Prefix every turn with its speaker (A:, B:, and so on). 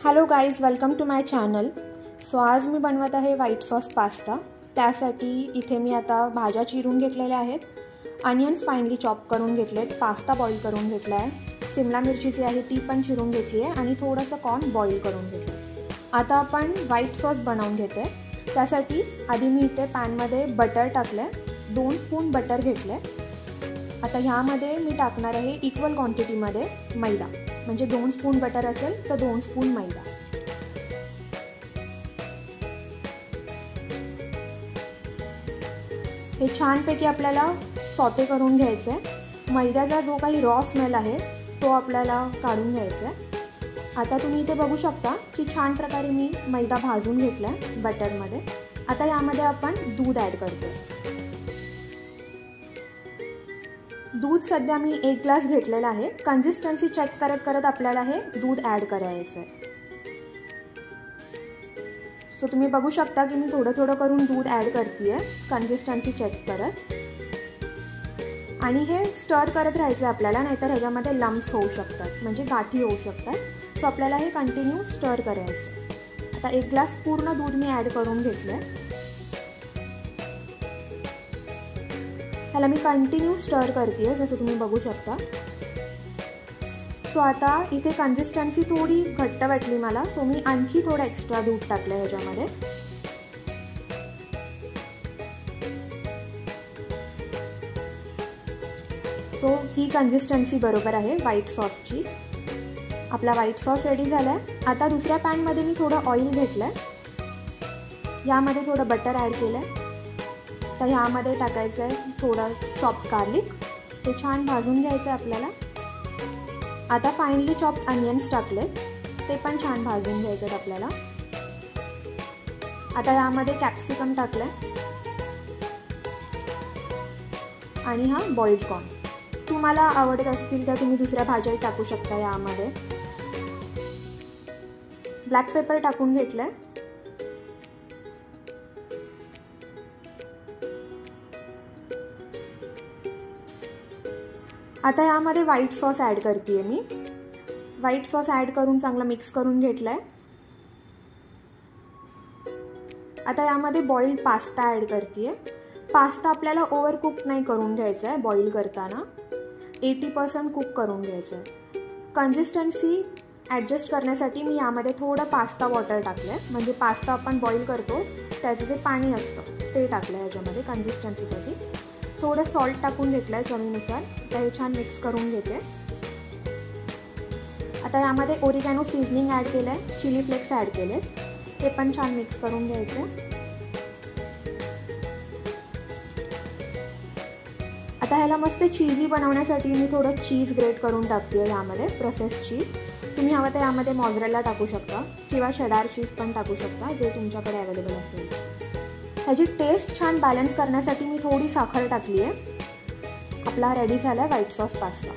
A: Hello guys, welcome to my channel. So आज मी बनवत आहे व्हाईट सॉस पास्ता. त्यासाठी इथे मी आता भाज्या चिरून घेतलेल्या आहेत, अनियन्स फाईनली चॉप करून घेतलेत, पास्ता बॉईल करून घेतला आहे, शिमला मिरची जी आहे ती पण चिरून घेतली आहे आणि थोडंसं कॉर्न बॉईल करून घेतलं. आता आपण व्हाईट सॉस बनवून घेतो आहे. त्यासाठी आधी मी इथे पॅनमध्ये बटर टाकलं आहे, 2 स्पून बटर घेतलं आहे. आता ह्यामध्ये मी टाकणार आहे इक्वल क्वांटिटीमध्ये मैदा, म्हणजे 2 स्पून बटर असेल तर 2 स्पून मैदा. हे छानपैकी आपल्याला सॉते करून घ्यायचं आहे. मैद्याचा जो काही रॉ स्मेल आहे तो आपल्याला काढून घ्यायचा आहे. आता तुम्ही इथे बघू शकता की छान प्रकारे मी मैदा भाजून घेतला आहे बटरमध्ये. आता यामध्ये आपण दूध ॲड करतो. दूध सध्या मी 1 ग्लास घेतलेला आहे. कन्सिस्टन्सी चेक करत करत आपल्याला हे दूध ॲड करायचं आहे. सो तुम्ही बघू शकता की मी थोडं थोडं करून दूध ॲड करते आहे, कन्सिस्टन्सी चेक करत. आणि हे स्टर करत राहायचं आहे आपल्याला, नाहीतर ह्याच्यामध्ये लम्प्स होऊ शकतात, म्हणजे गाठी होऊ शकतात. सो आपल्याला हे कंटिन्यू स्टर करायचं. आता 1 ग्लास पूर्ण दूध मी ॲड करून घेतलं आहे. ह्याला मी कंटिन्यू स्टर करते आहे, जसं तुम्ही बघू शकता. सो आता इथे कन्सिस्टन्सी थोडी घट्ट वाटली मला, सो मी आणखी थोडं एक्स्ट्रा दूध टाकलं ह्याच्यामध्ये. सो ही कन्सिस्टन्सी बरोबर आहे व्हाईट सॉसची. आपला व्हाईट सॉस रेडी झाला आहे. आता दुसऱ्या पॅनमध्ये मी थोडं ऑइल घेतलं आहे, यामध्ये थोडं बटर ॲड केलं आहे. तर ह्यामध्ये टाकायचं आहे थोडं चॉप गार्लिक, ते छान भाजून घ्यायचं आहे आपल्याला. आता फाईनली चॉप अनियन्स टाकलेत, ते पण छान भाजून घ्यायचे आहेत आपल्याला. आता यामध्ये कॅप्सिकम टाकलं आहे आणि हा बॉइल्ड कॉर्न. तुम्हाला आवडत असतील तर तुम्ही दुसऱ्या भाज्याही टाकू शकता. यामध्ये ब्लॅक पेपर टाकून घेतलं आहे. आता यामध्ये व्हाईट सॉस ॲड करते आहे मी. व्हाईट सॉस ॲड करून चांगलं मिक्स करून घेतलं आहे. आता यामध्ये बॉइल्ड पास्ता ॲड करते आहे. पास्ता आपल्याला ओव्हरकुक नाही करून घ्यायचं आहे. बॉईल करताना 80% कुक करून घ्यायचं आहे. कन्सिस्टन्सी ॲडजस्ट करण्यासाठी मी यामध्ये थोडं पास्ता वॉटर टाकलं आहे, म्हणजे पास्ता आपण बॉईल करतो त्याचं जे पाणी असतं ते टाकलं आहे ह्याच्यामध्ये कन्सिस्टन्सीसाठी. थोडं सॉल्ट टाकून घेतलं आहे चवीनुसार. आता हे छान मिक्स करून घेते. आता यामध्ये ओरिगॅनो सीझनिंग ॲड केलं आहे, चिली फ्लेक्स ॲड केले, ते पण छान मिक्स करून घ्यायचं. आता ह्याला मस्त चीजी बनवण्यासाठी मी थोडं चीज ग्रेट करून टाकते आहे यामध्ये, प्रोसेस्ड चीज. तुम्ही हवं तर यामध्ये मॉझरेला टाकू शकता किंवा शेडार चीज पण टाकू शकता, जे तुमच्याकडे अवेलेबल असेल. ह्याची टेस्ट छान बॅलन्स करण्यासाठी मी थोडी साखर टाकली आहे. आपला रेडी झाला आहे व्हाईट सॉस पास्ता.